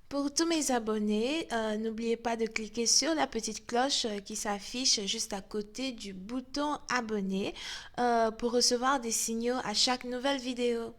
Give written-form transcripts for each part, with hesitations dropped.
Pour tous mes abonnés, n'oubliez pas de cliquer sur la petite cloche qui s'affiche juste à côté du bouton abonner pour recevoir des signaux à chaque nouvelle vidéo.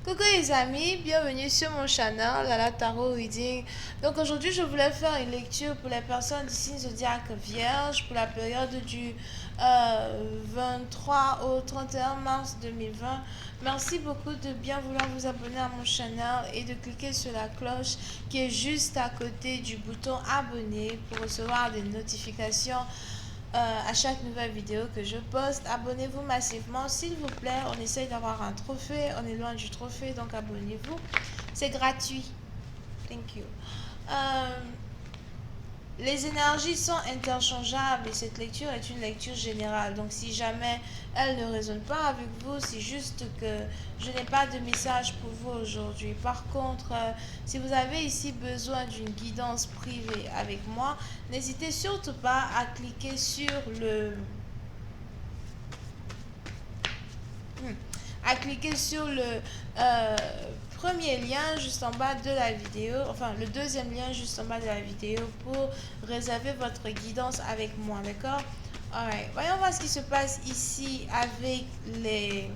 Coucou les amis, bienvenue sur mon channel Lala Tarot Reading. Donc aujourd'hui je voulais faire une lecture pour les personnes du signe zodiaque Vierge pour la période du 23 au 31 mars 2020. Merci beaucoup de bien vouloir vous abonner à mon channel et de cliquer sur la cloche qui est juste à côté du bouton abonner pour recevoir des notifications à chaque nouvelle vidéo que je poste. Abonnez-vous massivement, s'il vous plaît. On essaye d'avoir un trophée. On est loin du trophée, donc abonnez-vous. C'est gratuit. Thank you. Euh, les énergies sont interchangeables et cette lecture est une lecture générale. Donc si jamais elle ne résonne pas avec vous, c'est juste que je n'ai pas de message pour vous aujourd'hui. Par contre, si vous avez ici besoin d'une guidance privée avec moi, n'hésitez surtout pas à cliquer sur le euh, premier lien juste en bas de la vidéo, enfin le deuxième lien juste en bas de la vidéo pour réserver votre guidance avec moi, d'accord? Alright, voyons voir ce qui se passe ici avec les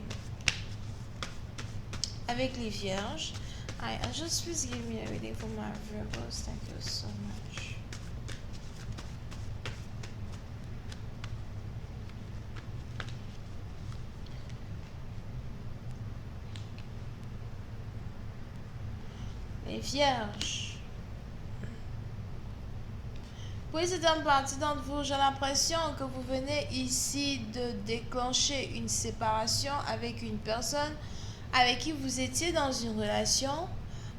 vierges. Alright, and just please give me a reading for my Virgos. Thank you so much. Les vierges. Pour certaines partie d'entre vous, j'ai l'impression que vous venez ici de déclencher une séparation avec une personne avec qui vous étiez dans une relation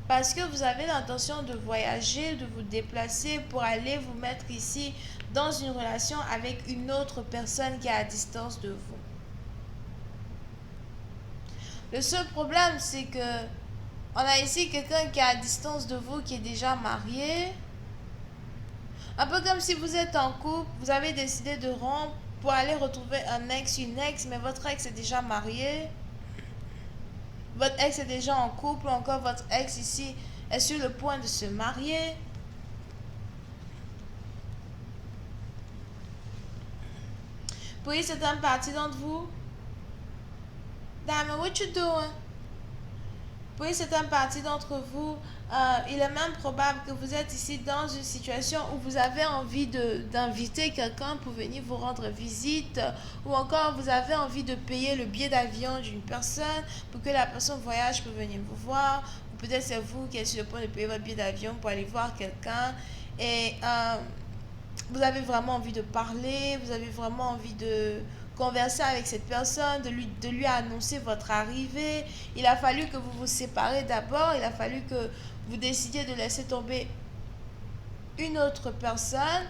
parce que vous avez l'intention de voyager, de vous déplacer pour aller vous mettre ici dans une relation avec une autre personne qui est à distance de vous. Le seul problème, c'est que on a ici quelqu'un qui est à distance de vous, qui est déjà marié. Un peu comme si vous êtes en couple, vous avez décidé de rompre pour aller retrouver un ex, une ex, mais votre ex est déjà marié. Votre ex est déjà en couple, ou encore votre ex ici est sur le point de se marier. Pour certaines parties d'entre vous, damn, what you doing? Pour certaines parties d'entre vous, il est même probable que vous êtes ici dans une situation où vous avez envie d'inviter quelqu'un pour venir vous rendre visite, ou encore vous avez envie de payer le billet d'avion d'une personne pour que la personne voyage pour venir vous voir, ou peut-être c'est vous qui êtes sur le point de payer votre billet d'avion pour aller voir quelqu'un, et vous avez vraiment envie de parler, vous avez vraiment envie de converser avec cette personne, de lui annoncer votre arrivée. Il a fallu que vous vous séparez d'abord, il a fallu que vous décidiez de laisser tomber une autre personne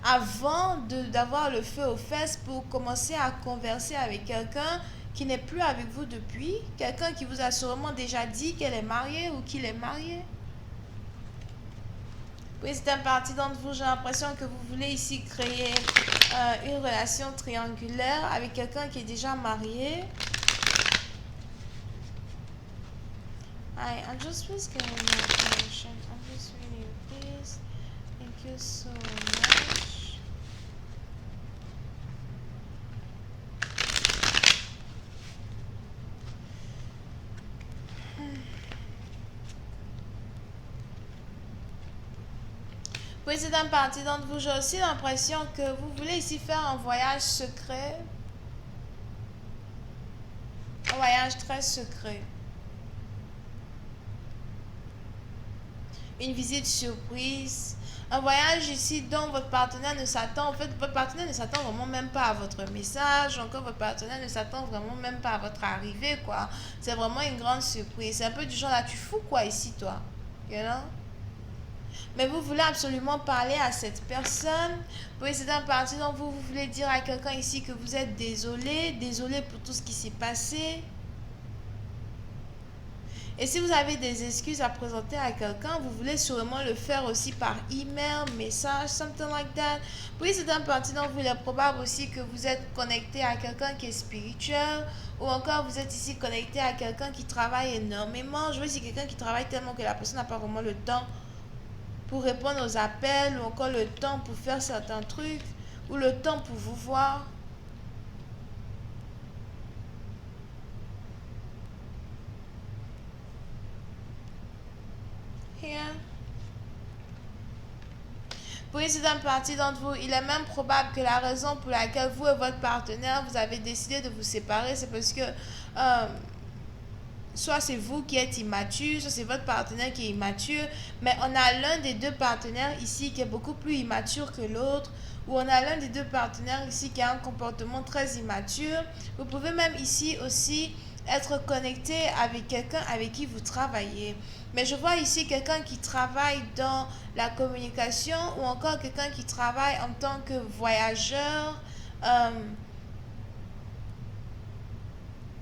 avant d'avoir le feu aux fesses pour commencer à converser avec quelqu'un qui n'est plus avec vous depuis, quelqu'un qui vous a sûrement déjà dit qu'elle est mariée ou qu'il est marié. Oui, c'est un parti d'entre vous, j'ai l'impression que vous voulez ici créer une relation triangulaire avec quelqu'un qui est déjà marié. I'm just please getting more information. I'm just reading, please. Thank you so much. Oui, c'est un parti d'entre vous, j'ai aussi l'impression que vous voulez ici faire un voyage secret. Un voyage très secret. Une visite surprise, un voyage ici dont votre partenaire ne s'attend, en fait, votre partenaire ne s'attend vraiment même pas à votre message, encore votre partenaire ne s'attend vraiment même pas à votre arrivée, quoi. C'est vraiment une grande surprise. C'est un peu du genre là, tu fous quoi ici, toi? You know? Mais vous voulez absolument parler à cette personne. Oui, c'est un parti dont vous voulez dire à quelqu'un ici que vous êtes désolé, désolé pour tout ce qui s'est passé. Et si vous avez des excuses à présenter à quelqu'un, vous voulez sûrement le faire aussi par email, message, something like that. Oui, c'est un parti dont il est probable aussi que vous êtes connecté à quelqu'un qui est spirituel, ou encore vous êtes ici connecté à quelqu'un qui travaille énormément. Je veux dire quelqu'un qui travaille tellement que la personne n'a pas vraiment le temps pour répondre aux appels, ou encore le temps pour faire certains trucs, ou le temps pour vous voir. Here. Oui, c'est un parti d'entre vous. Il est même probable que la raison pour laquelle vous et votre partenaire, vous avez décidé de vous séparer, c'est parce que soit c'est vous qui êtes immature, soit c'est votre partenaire qui est immature, mais on a l'un des deux partenaires ici qui est beaucoup plus immature que l'autre, ou on a l'un des deux partenaires ici qui a un comportement très immature. Vous pouvez même ici aussi être connecté avec quelqu'un avec qui vous travaillez. Mais je vois ici quelqu'un qui travaille dans la communication, ou encore quelqu'un qui travaille en tant que voyageur, euh,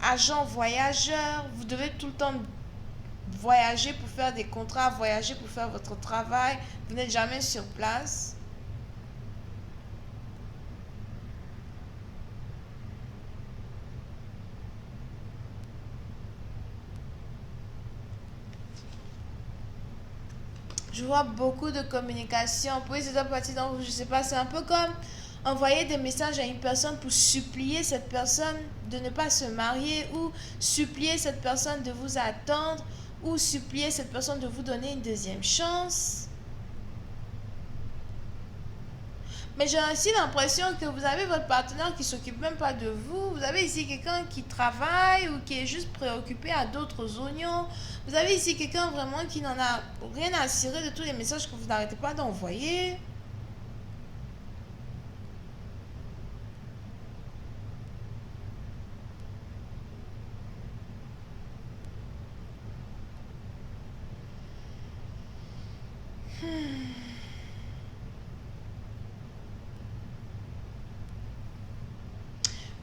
agent voyageur. Vous devez tout le temps voyager pour faire des contrats, voyager pour faire votre travail. Vous n'êtes jamais sur place. Je vois beaucoup de communication. Oui, c'est un parti dont je sais pas, c'est un peu comme envoyer des messages à une personne pour supplier cette personne de ne pas se marier, ou supplier cette personne de vous attendre, ou supplier cette personne de vous donner une deuxième chance. Mais j'ai aussi l'impression que vous avez votre partenaire qui s'occupe même pas de vous. Vous avez ici quelqu'un qui travaille ou qui est juste préoccupé à d'autres oignons. Vous avez ici quelqu'un vraiment qui n'en a rien à cirer de tous les messages que vous n'arrêtez pas d'envoyer.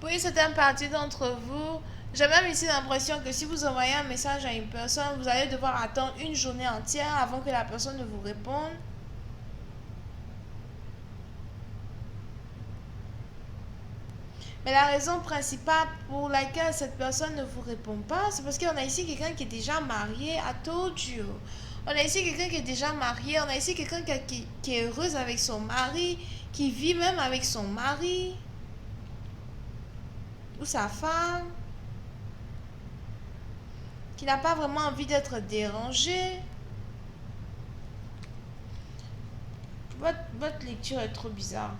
Oui, c'est un parti d'entre vous. J'ai même ici l'impression que si vous envoyez un message à une personne, vous allez devoir attendre une journée entière avant que la personne ne vous réponde. Mais la raison principale pour laquelle cette personne ne vous répond pas, c'est parce qu'on a ici quelqu'un qui est déjà marié. I told you. On a ici quelqu'un qui est déjà marié. On a ici quelqu'un qui est heureuse avec son mari, qui vit même avec son mari ou sa femme, qui n'a pas vraiment envie d'être dérangé. Votre lecture est trop bizarre.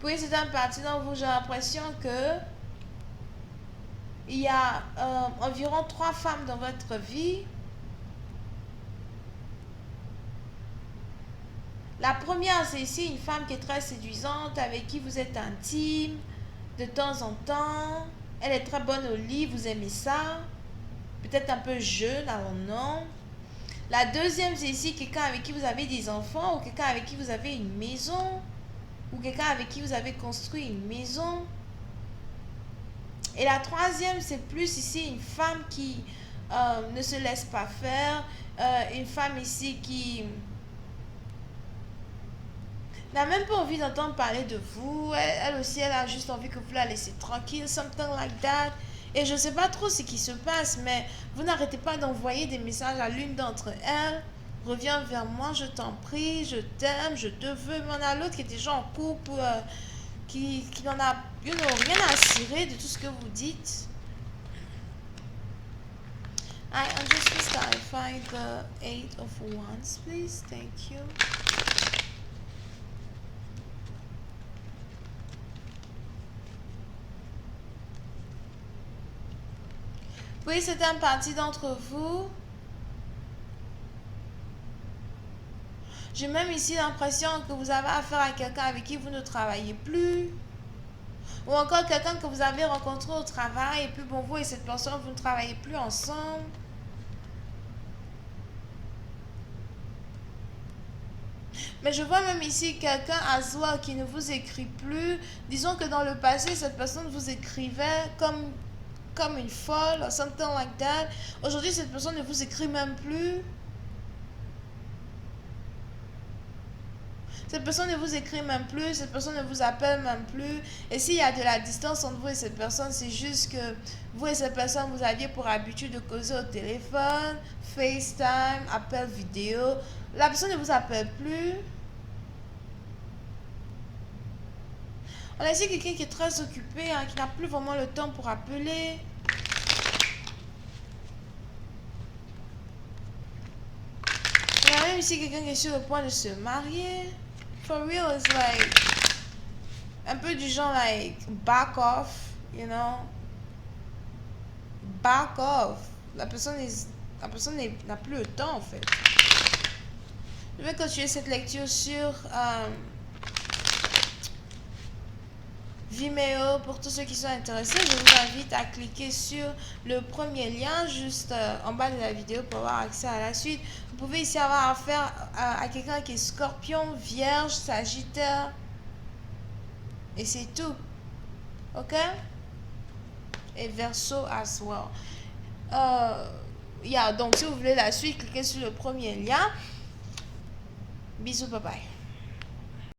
Puis c'est un parti dont vous, j'ai l'impression que il y a environ 3 femmes dans votre vie. La première, c'est ici une femme qui est très séduisante, avec qui vous êtes intime de temps en temps. Elle est très bonne au lit, vous aimez ça. Peut-être un peu jeune, alors non. La deuxième, c'est ici quelqu'un avec qui vous avez des enfants, ou quelqu'un avec qui vous avez une maison, ou quelqu'un avec qui vous avez construit une maison. Et la troisième, c'est plus ici une femme qui ne se laisse pas faire, une femme ici qui n'a même pas envie d'entendre parler de vous. Elle aussi, elle a juste envie que vous la laissez tranquille, something like that. Et je ne sais pas trop ce qui se passe, mais vous n'arrêtez pas d'envoyer des messages à l'une d'entre elles. Reviens vers moi, je t'en prie, je t'aime, je te veux. Mais on a l'autre qui est déjà en couple, qui n'en a rien à cirer de tout ce que vous dites. I'm just clarify the 8 of Wands, please. Thank you. Oui, c'est un parti d'entre vous. J'ai même ici l'impression que vous avez affaire à quelqu'un avec qui vous ne travaillez plus. Ou encore quelqu'un que vous avez rencontré au travail et puis bon, vous et cette personne, vous ne travaillez plus ensemble. Mais je vois même ici quelqu'un à soi qui ne vous écrit plus. Disons que dans le passé, cette personne vous écrivait comme une folle, or something like that. Aujourd'hui, cette personne ne vous écrit même plus. Cette personne ne vous écrit même plus, cette personne ne vous appelle même plus. Et s'il y a de la distance entre vous et cette personne, c'est juste que vous et cette personne, vous aviez pour habitude de causer au téléphone, FaceTime, appel vidéo. La personne ne vous appelle plus. On a ici quelqu'un qui est très occupé, hein, qui n'a plus vraiment le temps pour appeler. On a même ici quelqu'un qui est sur le point de se marier. For real, it's like un peu du genre like back off, you know. Back off. La personne n'a plus le temps en fait. Je vais continuer cette lecture sur Vimeo. Pour tous ceux qui sont intéressés, je vous invite à cliquer sur le premier lien juste en bas de la vidéo pour avoir accès à la suite. Vous pouvez ici avoir affaire à quelqu'un qui est Scorpion, Vierge, Sagittaire. Et c'est tout. Ok? Et Verseau as well. Donc si vous voulez la suite, cliquez sur le premier lien. Bisous, bye bye.